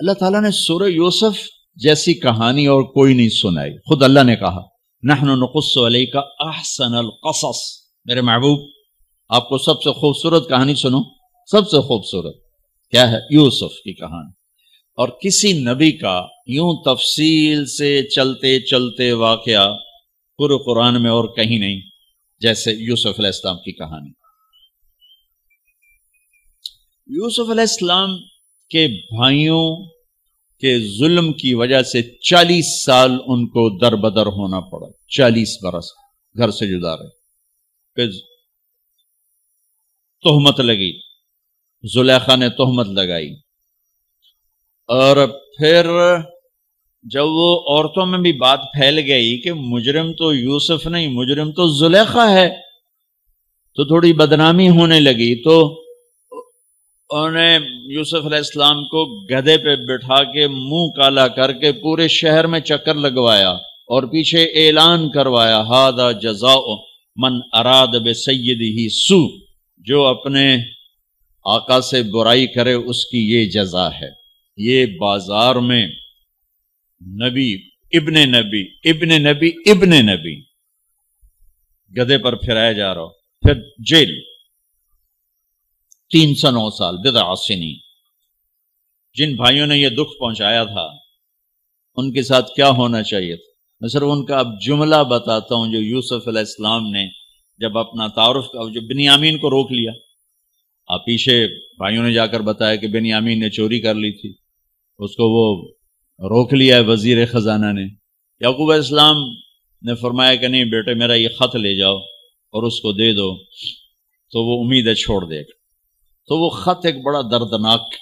اللہ تعالیٰ نے سورہ یوسف جیسی کہانی اور کوئی نہیں سنائی. خود اللہ نے کہا نحن نقص علیک احسن القصص. میرے محبوب آپ کو سب سے خوبصورت کہانی سنو. سب سے خوبصورت کیا ہے؟ یوسف کی کہانی. اور کسی نبی کا یوں تفصیل سے چلتے چلتے واقعہ پورے قرآن میں اور کہیں نہیں جیسے یوسف علیہ السلام کی کہانی. یوسف علیہ السلام کے بھائیوں کے ظلم کی وجہ سے 40 سال ان کو در بدر ہونا پڑا. 40 برس گھر سے جدا رہے. پھر تہمت لگی، زلیخا نے تہمت لگائی، اور پھر جب وہ عورتوں میں بھی بات پھیل گئی کہ مجرم تو یوسف نہیں، مجرم تو زلیخا ہے، تو تھوڑی بدنامی ہونے لگی. تو انہوں نے یوسف علیہ السلام کو گدھے پہ بٹھا کے منہ کالا کر کے پورے شہر میں چکر لگوایا اور پیچھے اعلان کروایا ھذا جزاء من اراد بسیدہ سوء. جو اپنے آقا سے برائی کرے اس کی یہ جزا ہے. یہ بازار میں نبی ابن نبی ابن نبی ابن نبی گدھے پر پھرایا جا رہا. پھر جیل 309 سال بضع سنین. جن بھائیوں نے یہ دکھ پہنچایا تھا ان کے ساتھ کیا ہونا چاہیے تھا؟ میں صرف ان کا اب جملہ بتاتا ہوں جو یوسف علیہ السلام نے جب اپنا تعارف جو بنیامین کو روک لیا. آپ پیچھے بھائیوں نے جا کر بتایا کہ بنیامین نے چوری کر لی تھی، اس کو وہ روک لیا ہے وزیر خزانہ نے. یعقوب علیہ السلام نے فرمایا کہ نہیں بیٹے میرا یہ خط لے جاؤ اور اس کو دے دو تو وہ امید ہے چھوڑ دے گا. تو وہ خط ایک بڑا دردناک،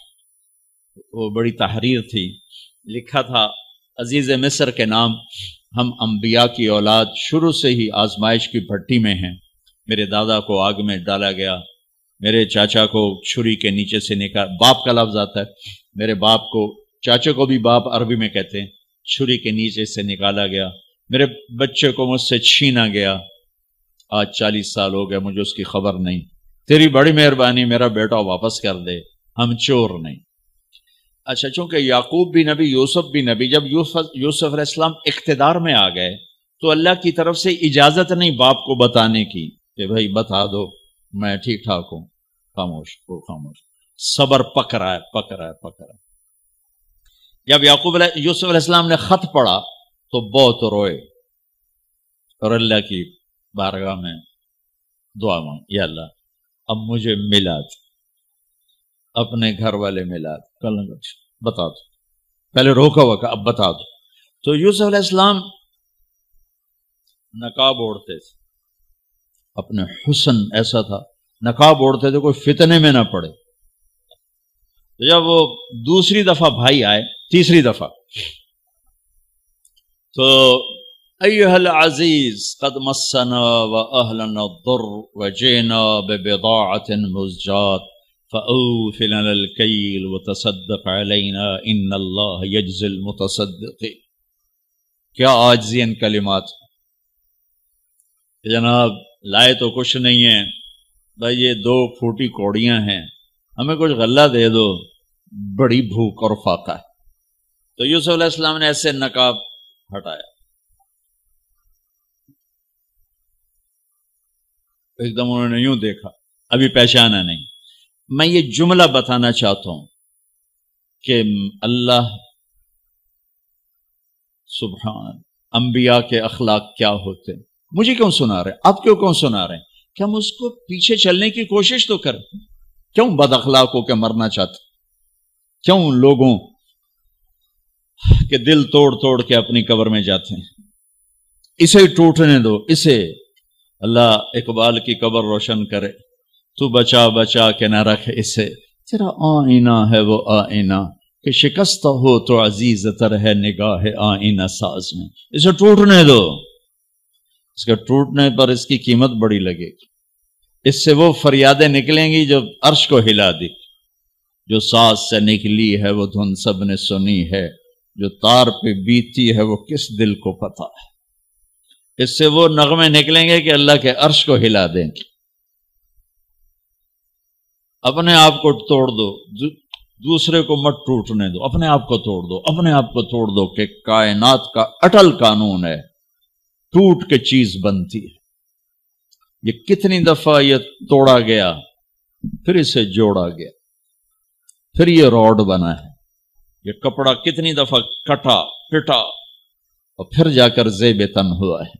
وہ بڑی تحریر تھی. لکھا تھا عزیز مصر کے نام، ہم انبیاء کی اولاد شروع سے ہی آزمائش کی بھٹی میں ہیں. میرے دادا کو آگ میں ڈالا گیا، میرے چاچا کو چھری کے نیچے سے نکال، باپ کا لفظ آتا ہے، میرے باپ کو، چاچے کو بھی باپ عربی میں کہتے ہیں، چھری کے نیچے سے نکالا گیا. میرے بچے کو مجھ سے چھینا گیا. آج 40 سال ہو گئے مجھے اس کی خبر نہیں. تیری بڑی مہربانی میرا بیٹا واپس کر دے، ہم چور نہیں. اچھا چونکہ یعقوب بھی نبی، یوسف بھی نبی، جب یوسف علیہ السلام اقتدار میں آ گئے تو اللہ کی طرف سے اجازت نہیں باپ کو بتانے کی کہ بھائی بتا دو میں ٹھیک ٹھاک ہوں. خاموش وہ خاموش. صبر پک رہا ہے. جب یوسف علیہ السلام نے خط پڑھا تو بہت روئے اور اللہ کی بارگاہ میں دعا مانگ، یا اللہ اب مجھے ملا دو، اپنے گھر والے ملا دو، بتا دو. پہلے روکا ہوا کہ اب بتا دو. تو یوسف علیہ السلام نقاب اوڑھتے تھے، اپنے حسن ایسا تھا، نقاب اوڑھتے تھے کوئی فتنے میں نہ پڑے. تو جب وہ دوسری دفعہ بھائی آئے، تیسری دفعہ، تو ایھا العزیز قد مسنا واہلنا الضر وجئنا ببضاعة مزجاة فأوف لنا الكيل وتصدق علينا ان اللہ یجزی المتصدقین. کیا عاجزی ان کلمات. جناب لائے تو کچھ نہیں ہے بھائی، یہ 2 پھوٹی کوڑیاں ہیں، ہمیں کچھ غلہ دے دو، بڑی بھوک اور فاقہ ہے. تو یوسف علیہ السلام نے ایسے نقاب ہٹایا، ایک دم انہوں نے یوں دیکھا، ابھی پہچانا نہیں. میں یہ جملہ بتانا چاہتا ہوں کہ اللہ سبحان انبیاء کے اخلاق کیا ہوتے ہیں. مجھے کیوں سنا رہے ہیں؟ آپ کیوں سنا رہے ہیں؟ کہ ہم اس کو پیچھے چلنے کی کوشش تو کریں. کیوں بد اخلاق ہو کے مرنا چاہتے؟ کیوں لوگوں کے دل توڑ کے اپنی قبر میں جاتے ہیں؟ اسے ٹوٹنے دو، اسے اللہ اقبال کی قبر روشن کرے. تو بچا کے نہ رکھ اسے، تیرا آئینہ ہے وہ آئینہ کہ شکستہ ہو تو عزیز تر ہے نگاہ آئینہ ساز میں. اسے ٹوٹنے دو. اس کے ٹوٹنے پر اس کی قیمت بڑی لگے گی. اس سے وہ فریادیں نکلیں گی جو عرش کو ہلا دی. جو ساز سے نکلی ہے وہ دھن سب نے سنی ہے، جو تار پہ بیتی ہے وہ کس دل کو پتا ہے. اس سے وہ نغمے نکلیں گے کہ اللہ کے عرش کو ہلا دیں گے. اپنے آپ کو توڑ دو. دوسرے کو مت ٹوٹنے دو، اپنے آپ کو توڑ دو، اپنے آپ کو توڑ دو، کہ کائنات کا اٹل قانون ہے، ٹوٹ کے چیز بنتی ہے۔ یہ کتنی دفعہ یہ توڑا گیا، پھر اسے جوڑا گیا، پھر یہ روڈ بنا ہے۔ یہ کپڑا کتنی دفعہ کٹا پٹا اور پھر جا کر زیب تن ہوا ہے۔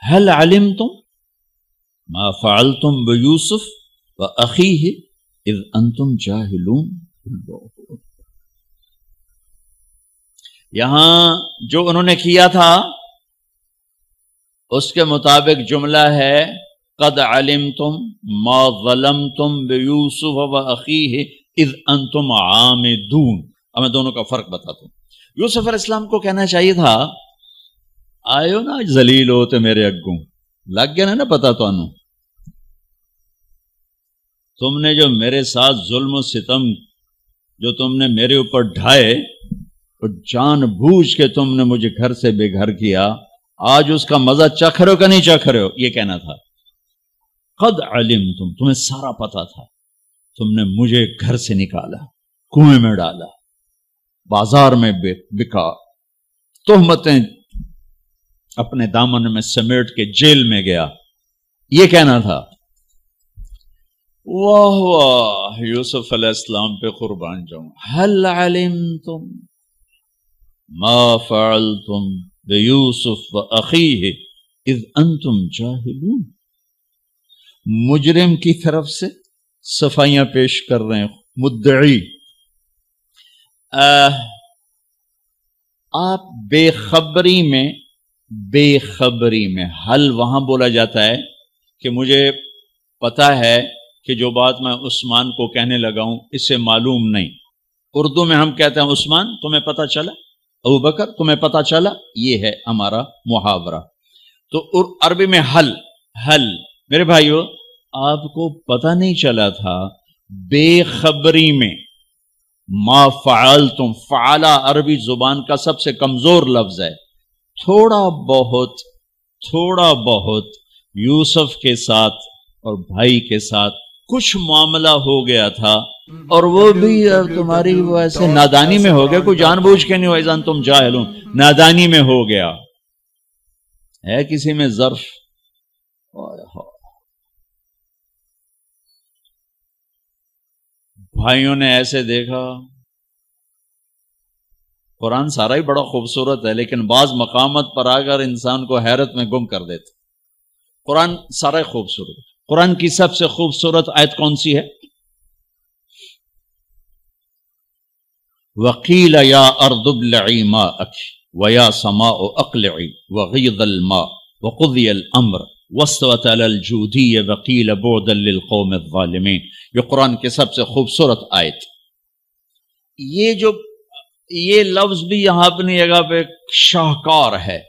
هل علمتم ما فعلتم بيوسف واخيه اذ انتم جاہلون۔ یہاں جو انہوں نے کیا تھا اس کے مطابق جملہ ہے قد علمتم ما ظلمتم بیوسف واخیہ اذ انتم عامدون۔ اب میں دونوں کا فرق بتاتا ہوں۔ یوسف علیہ السلام کو کہنا چاہیے تھا آئے ہو نا ذلیل ہوتے میرے اگوں، لگ گیا نا پتا تو انو تم نے جو میرے ساتھ ظلم و ستم جو تم نے میرے اوپر ڈھائے، اور جان بوجھ کے تم نے مجھے گھر سے بے گھر کیا، آج اس کا مزہ چکھ رہے ہو کہ نہیں چکھ رہے ہو؟ یہ کہنا تھا۔ قد علمتم، تمہیں سارا پتا تھا، تم نے مجھے گھر سے نکالا، کنویں میں ڈالا، بازار میں بکا، تہمتیں اپنے دامن میں سمیٹ کے جیل میں گیا، یہ کہنا تھا۔ واہ واہ، یوسف علیہ السلام پہ قربان جاؤں۔ هل علمتم ما فعلتم بیوسف واخیہ اذ انتم جاہلون۔ مجرم کی طرف سے صفائیاں پیش کر رہے ہیں، مدعی۔ آپ بے خبری میں حل وہاں بولا جاتا ہے کہ مجھے پتا ہے کہ جو بات میں عثمان کو کہنے لگا ہوں اسے معلوم نہیں۔ اردو میں ہم کہتے ہیں عثمان تمہیں پتا چلا، ابو بکر تمہیں پتا چلا، یہ ہے ہمارا محاورہ۔ تو عربی میں حل میرے بھائیو، آپ کو پتا نہیں چلا تھا بے خبری میں ما فعلتم، فعلا عربی زبان کا سب سے کمزور لفظ ہے۔ تھوڑا بہت یوسف کے ساتھ اور بھائی کے ساتھ کچھ معاملہ ہو گیا تھا، اور وہ بھی تمہاری ویسے نادانی میں ہو گیا، کوئی جان بوجھ کے نہیں ہو، اذا تم جاہلون، نادانی میں ہو گیا ہے۔ کسی میں ظرف بھائیوں نے ایسے دیکھا۔ قرآن سارا ہی بڑا خوبصورت ہے، لیکن بعض مقامات پر آ کر انسان کو حیرت میں گم کر دیتے۔ قرآن سارا ہی خوبصورت ہے۔ قرآن کی سب سے خوبصورت آیت کون سی ہے؟ وَقِيلَ يَا أَرْضُ ابْلَعِي مَاءَكِ وَيَا سَمَاءُ أَقْلِعِي وَغِيضَ الْمَاءُ وَقُضِيَ الْأَمْرُ وَاسْتَوَتْ عَلَى الْجُودِيِّ وَقِيلَ بُعْدًا لِلْقَوْمِ الظَّالِمِينَ۔ یہ قرآن کی سب سے خوبصورت آیت۔ یہ لفظ بھی یہاں اپنی جگہ پہ شاہکار ہے۔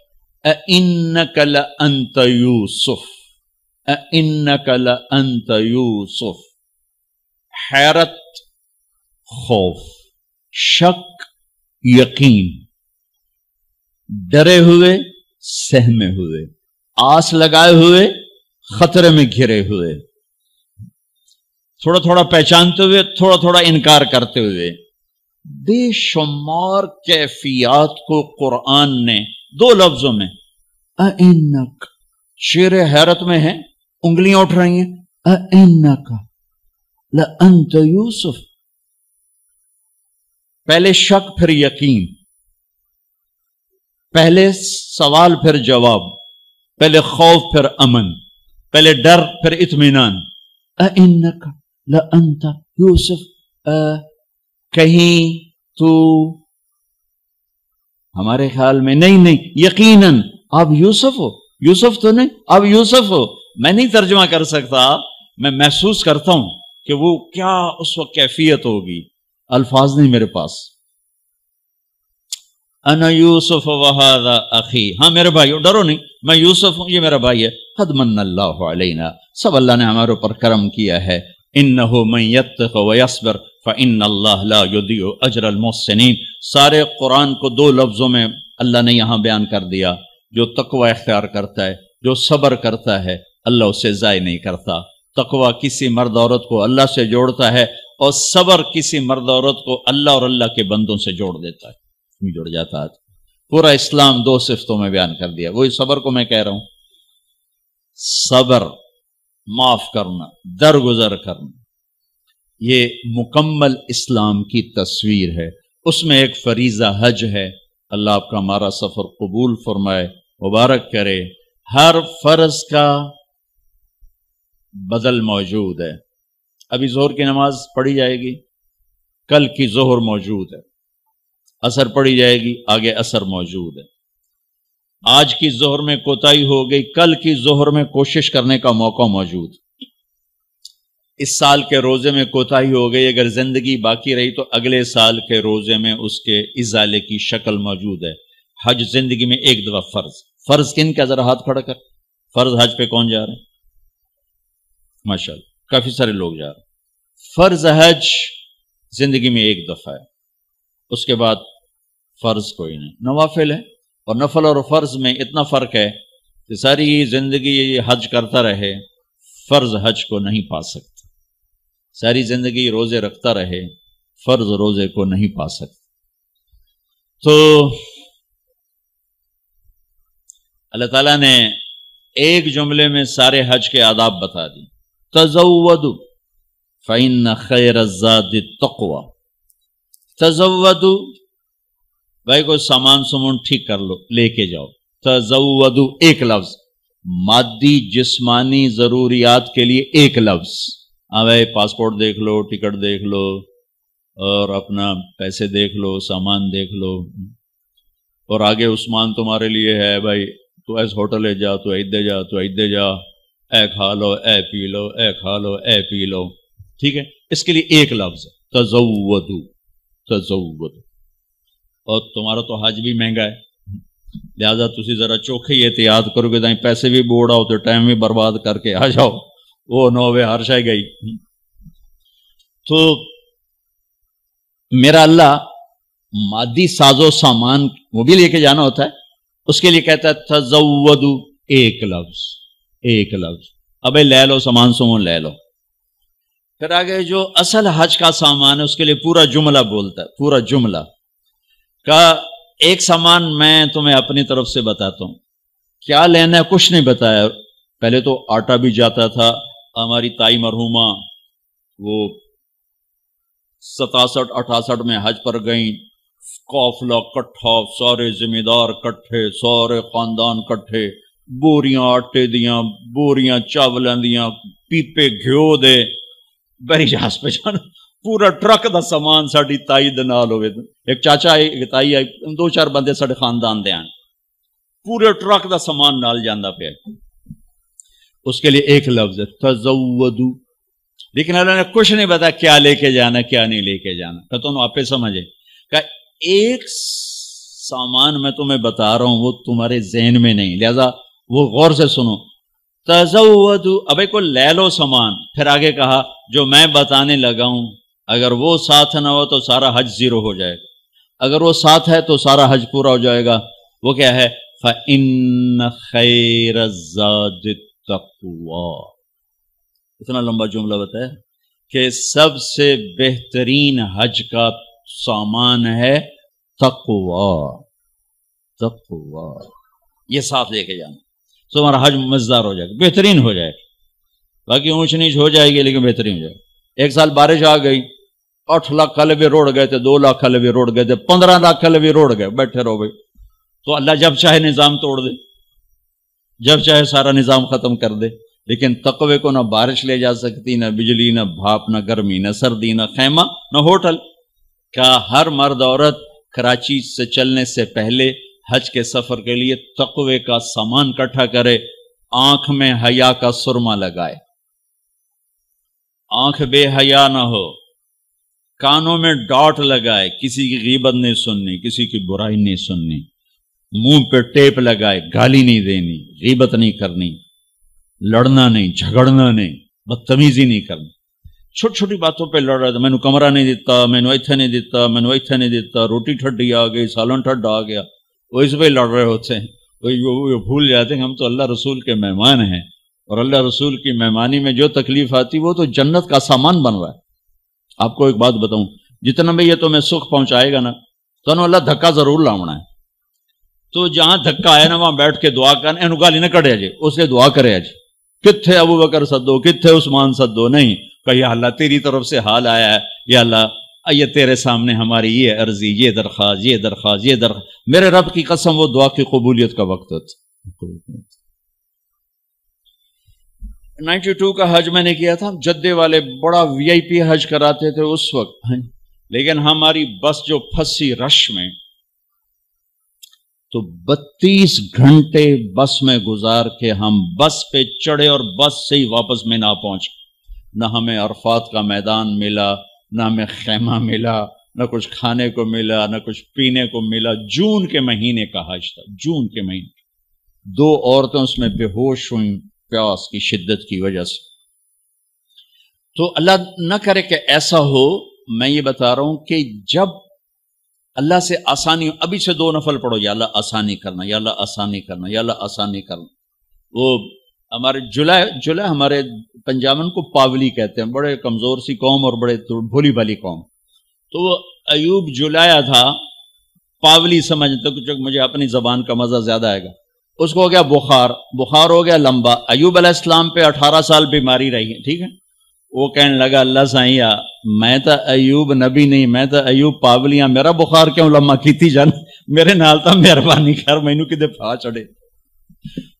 اِنَّكَ لَأَنْتَ يُوسُف، اِنَّكَ لَأَنْتَ يُوسُف۔ حیرت، خوف، شک، یقین، ڈرے ہوئے، سہمے ہوئے، آس لگائے ہوئے، خطرے میں گھرے ہوئے، تھوڑا تھوڑا پہچانتے ہوئے، تھوڑا تھوڑا انکار کرتے ہوئے، بے شمار کیفیات کو قرآن نے دو لفظوں میں اِنَّكَ، شیر حیرت میں ہے، انگلیاں اٹھ رہی ہیں، اِنَّكَ لَأَنْتَ یوسف۔ پہلے شک پھر یقین، پہلے سوال پھر جواب، پہلے خوف پھر امن، پہلے ڈر پھر اطمینان۔ اِنَّكَ لَأَنْتَ یوسف، کہیں تو ہمارے خیال میں نہیں، یقیناً آپ یوسف ہو، یوسف تو نہیں، آپ یوسف ہو۔ میں نہیں ترجمہ کر سکتا، میں محسوس کرتا ہوں کہ وہ کیا اس وقت کیفیت ہوگی، الفاظ نہیں میرے پاس۔ انا یوسف وہذا اخی، ہاں میرے بھائیو ڈرو نہیں، میں یوسف ہوں، یہ میرا بھائی ہے۔ قد من اللہ علینا، سب اللہ نے ہمارے اوپر کرم کیا ہے۔ انہ من یتق ویصبر فإن اللہ لا یضیع اجر المحسنین۔ سارے قرآن کو دو لفظوں میں اللہ نے یہاں بیان کر دیا۔ جو تقوی اختیار کرتا ہے، جو صبر کرتا ہے، اللہ اسے ضائع نہیں کرتا۔ تقوی کسی مرد عورت کو اللہ سے جوڑتا ہے اور صبر کسی مرد عورت کو اللہ اور اللہ کے بندوں سے جوڑ دیتا ہے، جڑ جاتا ہے۔ پورا اسلام 2 صفتوں میں بیان کر دیا، وہی صبر کو میں کہہ رہا ہوں، صبر، معاف کرنا، درگزر کرنا، یہ مکمل اسلام کی تصویر ہے۔ اس میں ایک فریضہ حج ہے، اللہ آپ کا ہمارا سفر قبول فرمائے، مبارک کرے۔ ہر فرض کا بدل موجود ہے۔ ابھی ظہر کی نماز پڑھی جائے گی، کل کی ظہر موجود ہے، عصر پڑھی جائے گی، آگے عصر موجود ہے۔ آج کی ظہر میں کوتاہی ہو گئی، کل کی ظہر میں کوشش کرنے کا موقع موجود۔ اس سال کے روزے میں کوتاہی ہو گئی، اگر زندگی باقی رہی تو اگلے سال کے روزے میں اس کے ازالے کی شکل موجود ہے۔ حج زندگی میں ایک دفعہ فرض کن کا، ذرا ہاتھ کھڑا کر، فرض حج پہ کون جا رہا ہے؟ ماشاءاللہ کافی سارے لوگ جا رہے ہیں۔ فرض حج زندگی میں ایک دفعہ ہے، اس کے بعد فرض کوئی نہیں، نوافل ہے۔ اور نفل اور فرض میں اتنا فرق ہے کہ ساری زندگی حج کرتا رہے فرض حج کو نہیں پا سکتا، ساری زندگی روزے رکھتا رہے فرض روزے کو نہیں پا سکتا۔ تو اللہ تعالیٰ نے ایک جملے میں سارے حج کے آداب بتا دی، تزودوا فإن خیر الزاد التقوی۔ تزودوا، بھائی کوئی سامان سمون ٹھیک کر لو، لے کے جاؤ۔ تزودوا ایک لفظ، مادی جسمانی ضروریات کے لیے ایک لفظ۔ ہاں بھائی پاسپورٹ دیکھ لو، ٹکٹ دیکھ لو، اور اپنا پیسے دیکھ لو، سامان دیکھ لو، اور آگے عثمان تمہارے لیے ہے بھائی، تو ایس ہوٹل جا، تو ایدے جا، تو ایدے جا، اے کھا لو، اے پی لو، اے کھا لو، اے پی لو، ٹھیک ہے؟ اس کے لیے ایک لفظ تزودوا، تزودوا۔ اور تمہارا تو حج بھی مہنگا ہے، لہذا تسی ذرا چوکھے ہی احتیاط کرو گے، تائیں پیسے بھی بوڑا ہو تو ٹائم بھی برباد کر کے آ جاؤ، وہ نوے ہر شے گئی۔ تو میرا اللہ مادی ساز و سامان وہ بھی لے کے جانا ہوتا ہے، اس کے لیے کہتا ہے تزودوا، ایک لفظ، ایک لفظ، ابے لے لو سامان سمون لے لو۔ پھر آگے جو اصل حج کا سامان ہے اس کے لیے پورا جملہ بولتا ہے، پورا جملہ کا ایک سامان میں تمہیں اپنی طرف سے بتاتا ہوں، کیا لینا ہے کچھ نہیں بتایا۔ پہلے تو آٹا بھی جاتا تھا، ہماری تائی مرحومہ وہ 67-68 میں حج پر گئیں، قافلہ کٹھا، سارے ذمہ دار کٹھے، سارے خاندان کٹھے، بوریاں آٹے دیاں، بوریاں چاولوں دیاں، پیپے گھیو دے، بری جہاز پہ جانا، پورا ٹرک دا سامان ساڑی تائی دے نال ہوئے، ایک چاچا آئی، ایک تائی آئی، 2-4 بندے ساڑے خاندان دے آن، پورے ٹرک دا سامان نال جاندہ پہ۔ اس کے لیے ایک لفظ ہے تزودوا، لیکن اللہ نے کچھ نہیں بتا کیا لے کے جانا کیا نہیں لے کے جانا، کہ تم آپ سمجھے کہ ایک سامان میں تمہیں بتا رہا ہوں وہ تمہارے ذہن میں نہیں، لہذا وہ غور سے سنو۔ تزودوا، ابھی کو لے لو سامان، پھر آگے کہا جو میں بتانے لگا ہوں اگر وہ ساتھ نہ ہو تو سارا حج زیرو ہو جائے گا، اگر وہ ساتھ ہے تو سارا حج پورا ہو جائے گا۔ وہ کیا ہے؟ فَإِنَّ خَيْرَ الزَّادِ التَّقْوَىٰ۔ اتنا لمبا جملہ بتایا کہ سب سے بہترین حج کا سامان ہے تقویٰ، تقویٰ، یہ ساتھ لے کے جانا، تو ہمارا حج مزدار ہو جائے گا، بہترین ہو جائے گا، باقی اونچ نیچ ہو جائے گی لیکن بہترین ہو جائے گا۔ ایک سال بارش آ گئی، 8 لاکھ کھلے بھی روڑ گئے تھے، 2 لاکھ کھلے بھی روڑ گئے تھے، 15 لاکھ کھلے بھی روڑ گئے، بیٹھے رہو بھائی، تو اللہ جب چاہے نظام توڑ دے، جب چاہے سارا نظام ختم کر دے، لیکن تقوی کو نہ بارش لے جا سکتی، نہ بجلی، نہ بھاپ، نہ گرمی، نہ سردی، نہ خیمہ، نہ ہوٹل۔ کا ہر مرد عورت کراچی سے چلنے سے پہلے حج کے سفر کے لیے تقوی کا سامان اکٹھا کرے، آنکھ میں حیا کا سرما لگائے، آنکھ بے حیا نہ ہو، کانوں میں ڈاٹ لگائے، کسی کی غیبت نہیں سننی، کسی کی برائی نہیں سننی، منہ پہ ٹیپ لگائے، گالی نہیں دینی، غیبت نہیں کرنی، لڑنا نہیں، جھگڑنا نہیں، بدتمیزی نہیں کرنی۔ چھوٹی چھوٹی باتوں پہ لڑ رہا تھا، میں نے کمرہ نہیں دیتا، میں نے ایتھے نہیں دیتا، میں نے ایتھے نہیں دیتا، روٹی ٹھڈی آ گئی، سالن ٹھڈ آ گیا، وہ اس پہ لڑ رہے ہوتے ہیں، وہ بھول جاتے ہیں ہم تو اللہ رسول کے مہمان ہیں، اور اللہ رسول کی مہمانی میں جو تکلیف آتی وہ تو جنت کا سامان بن رہا ہے. آپ کو ایک بات بتاؤں، جتنا بھی یہ تمہیں سکھ پہنچائے گا نا تو اللہ دھکا ضرور لاؤنا ہے. تو جہاں دھکا آیا نا وہاں بیٹھ کے دعا کرنا، اینو گالی نہ کڑے جی، اس لیے دعا کرے جی. کتھے ابو بکر سدو، کتھے عثمان سدو، نہیں کہ یا اللہ تیری طرف سے حال آیا ہے، یا اللہ یہ تیرے سامنے ہماری یہ عرضی، یہ درخواست، یہ درخواست، یہ درخواست. میرے رب کی قسم وہ دعا کی قبولیت کا وقت ہوتا. 92 کا حج میں نے کیا تھا، جدے والے بڑا وی آئی پی حج کراتے تھے اس وقت، لیکن ہماری بس جو پھنسی رش میں تو 32 گھنٹے بس میں گزار کے ہم بس پہ چڑھے اور بس سے ہی واپس میں نہ پہنچ. نہ ہمیں عرفات کا میدان ملا، نہ ہمیں خیمہ ملا، نہ کچھ کھانے کو ملا، نہ کچھ پینے کو ملا. جون کے مہینے کا حج تھا، جون کے مہینے. 2 عورتیں اس میں بے ہوش ہوئیں پیاس کی شدت کی وجہ سے. تو اللہ نہ کرے کہ ایسا ہو. میں یہ بتا رہا ہوں کہ جب اللہ سے آسانی، ابھی سے 2 نفل پڑھو، یا اللہ آسانی کرنا، یا اللہ آسانی کرنا، یا اللہ آسانی کرنا. وہ ہمارے جلائے ہمارے پنجابن کو پاولی کہتے ہیں، بڑے کمزور سی قوم اور بڑے بھولی بھالی قوم. تو وہ ایوب جلایا تھا، پاولی سمجھتے کچھ، مجھے اپنی زبان کا مزہ زیادہ آئے گا. اس کو ہو گیا بخار ہو گیا لمبا. ایوب علیہ السلام پہ 18 سال بیماری رہی ہے، ٹھیک ہے. وہ کہنے لگا اللہ سائیا میں تو ایوب نبی نہیں، میں تو ایوب پاولیاں، میرا بخار کیوں لمبا کیتی جان، میرے نال تا مہربانی کر، مینوں کدے پھا چڑھے.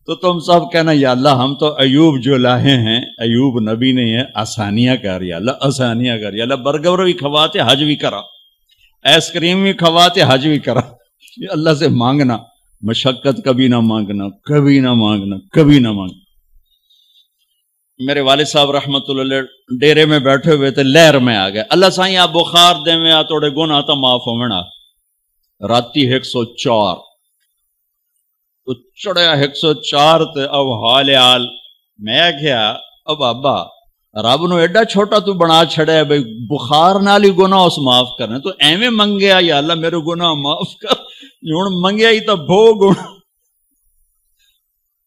تو تم سب کہنا یا اللہ ہم تو ایوب جو لاہے ہیں، ایوب نبی نہیں ہے، آسانیاں کر یا اللہ، آسانیاں کر یا اللہ. برگر بھی کھواتے حج بھی کرا، آئس کریم بھی کھواتے حج بھی کرا. اللہ سے مانگنا، مشقت کبھی نہ مانگنا، کبھی نہ مانگنا، کبھی نہ مانگنا. میرے والد صاحب رحمت اللہ علیہ ڈیرے میں بیٹھے ہوئے تھے، لہر میں آ گئے. اللہ سائیں آپ بخار دے میں آ توڑے گناہ تا معاف ہونا. راتی 104 تو چڑھیا 104 تے اب حال میں کیا اب بابا رب نو ایڈا چھوٹا تو بنا چھڑے بھئی بخار نال ہی گناہ اس معاف کرنے، تو ایویں منگیا یا اللہ میرے گناہ معاف کر. ہن منگیا ہی تو بھو گناہ.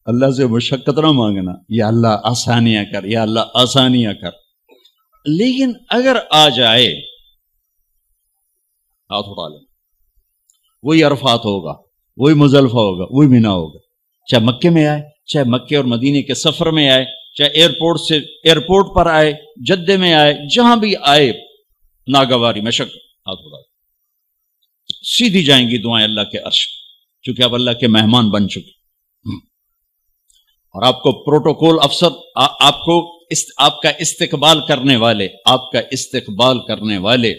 اللہ سے مشقت نہ مانگنا، یا اللہ آسانیاں کر، یا اللہ آسانیاں کر. لیکن اگر آ جائے ہاتھ اٹھا لیں، وہی عرفات ہوگا، وہی مزدلفہ ہوگا، وہی مینا ہوگا. چاہے مکے میں آئے، چاہے مکے اور مدینے کے سفر میں آئے، چاہے ایئرپورٹ پر آئے، جدے میں آئے، جہاں بھی آئے، ناگواری مشقت ہاتھ اٹھا لیں. سیدھی جائیں گی دعائیں اللہ کے عرش، چونکہ اب اللہ کے مہمان بن چکے. اور آپ کو پروٹوکول افسر، آپ کا استقبال کرنے والے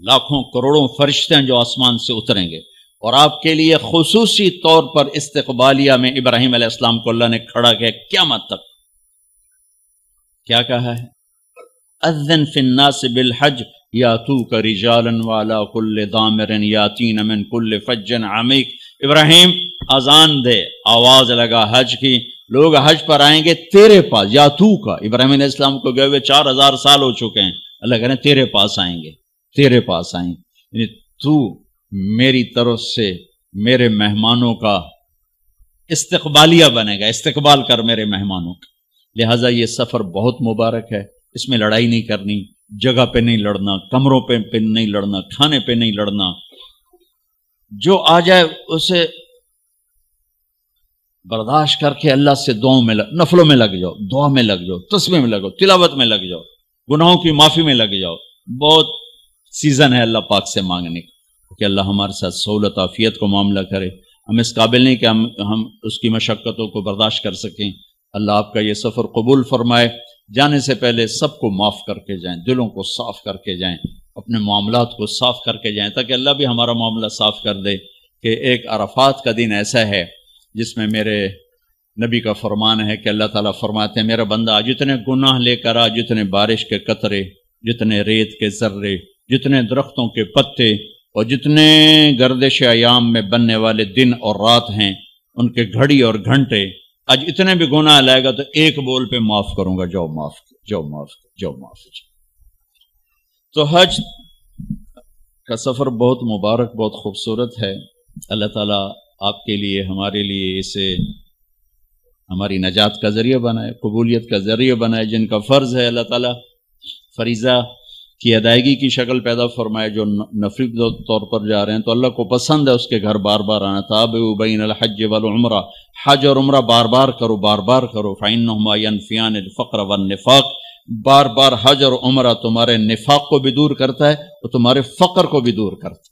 لاکھوں کروڑوں فرشتے ہیں جو آسمان سے اتریں گے، اور آپ کے لیے خصوصی طور پر استقبالیہ میں ابراہیم علیہ السلام کو اللہ نے کھڑا کیا قیامت تک. کیا کہا ہے؟ اذن فی الناس بالحج یاتوک رجالا وعلی کل ضامر یاتین من کل فج عمیق. ابراہیم اذان دے، آواز لگا حج کی، لوگ حج پر آئیں گے تیرے پاس. یا تو کا ابراہیم علیہ السلام کو گئے ہوئے 4000 سال ہو چکے ہیں، اللہ کہہ رہے ہیں تیرے پاس آئیں گے، تیرے پاس آئیں گے. یعنی تو میری طرف سے میرے مہمانوں کا استقبالیہ بنے گا، استقبال کر میرے مہمانوں کا. لہٰذا یہ سفر بہت مبارک ہے، اس میں لڑائی نہیں کرنی، جگہ پہ نہیں لڑنا، کمروں پہ نہیں لڑنا، کھانے پہ نہیں لڑنا. جو آ جائے اسے برداشت کر کے اللہ سے دعاؤں میں نفلوں میں لگ جاؤ، دعا میں لگ جاؤ، تسبیح میں لگ جاؤ، تلاوت میں لگ جاؤ، گناہوں کی معافی میں لگ جاؤ. بہت سیزن ہے اللہ پاک سے مانگنے کا کہ اللہ ہمارے ساتھ سہولت عافیت کو معاملہ کرے. ہم اس قابل نہیں کہ ہم اس کی مشقتوں کو برداشت کر سکیں. اللہ آپ کا یہ سفر قبول فرمائے. جانے سے پہلے سب کو معاف کر کے جائیں، دلوں کو صاف کر کے جائیں، اپنے معاملات کو صاف کر کے جائیں، تاکہ اللہ بھی ہمارا معاملہ صاف کر دے. کہ ایک عرفات کا دن ایسا ہے جس میں میرے نبی کا فرمان ہے کہ اللہ تعالیٰ فرماتے ہیں میرا بندہ جتنے گناہ لے کر آ، جتنے بارش کے قطرے، جتنے ریت کے ذرے، جتنے درختوں کے پتے اور جتنے گردش ایام میں بننے والے دن اور رات ہیں ان کے گھڑی اور گھنٹے، آج اتنے بھی گناہ لائے گا تو ایک بول پہ معاف کروں گا، جاؤ معاف، جاؤ معاف، جاؤ معاف. تو حج کا سفر بہت مبارک، بہت خوبصورت ہے. اللہ تعالیٰ آپ کے لیے، ہمارے لیے اسے ہماری نجات کا ذریعہ بنائے، قبولیت کا ذریعہ بنائے، جن کا فرض ہے اللہ تعالیٰ فریضہ کی ادائیگی کی شکل پیدا فرمائے، جو نفلی طور پر جا رہے ہیں تو اللہ کو پسند ہے اس کے گھر بار بار آنا۔ تابعوا بین الحج والعمرہ، حج اور عمرہ بار بار کرو، بار بار کرو، فإنہما ینفیان الفقر والنفاق، بار بار حج اور عمرہ تمہارے نفاق کو بھی دور کرتا ہے اور تمہارے فقر کو بھی دور کرتا ہے۔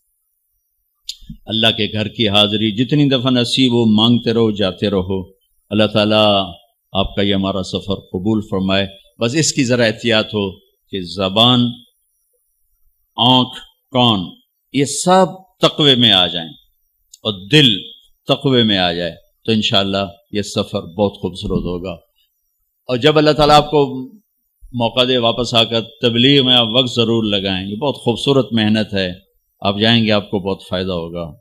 اللہ کے گھر کی حاضری جتنی دفعہ نصیب ہو مانگتے رہو، جاتے رہو۔ اللہ تعالیٰ آپ کا یہ ہمارا سفر قبول فرمائے۔ بس اس کی ذرا احتیاط ہو کہ زبان، آنکھ، کان یہ سب تقوی میں آ جائیں اور دل تقوی میں آ جائے تو انشاءاللہ یہ سفر بہت خوبصورت ہوگا۔ اور جب اللہ تعالیٰ آپ کو موقع دے واپس آ کر تبلیغ میں آپ وقت ضرور لگائیں، یہ بہت خوبصورت محنت ہے، آپ جائیں گے آپ کو بہت فائدہ ہوگا۔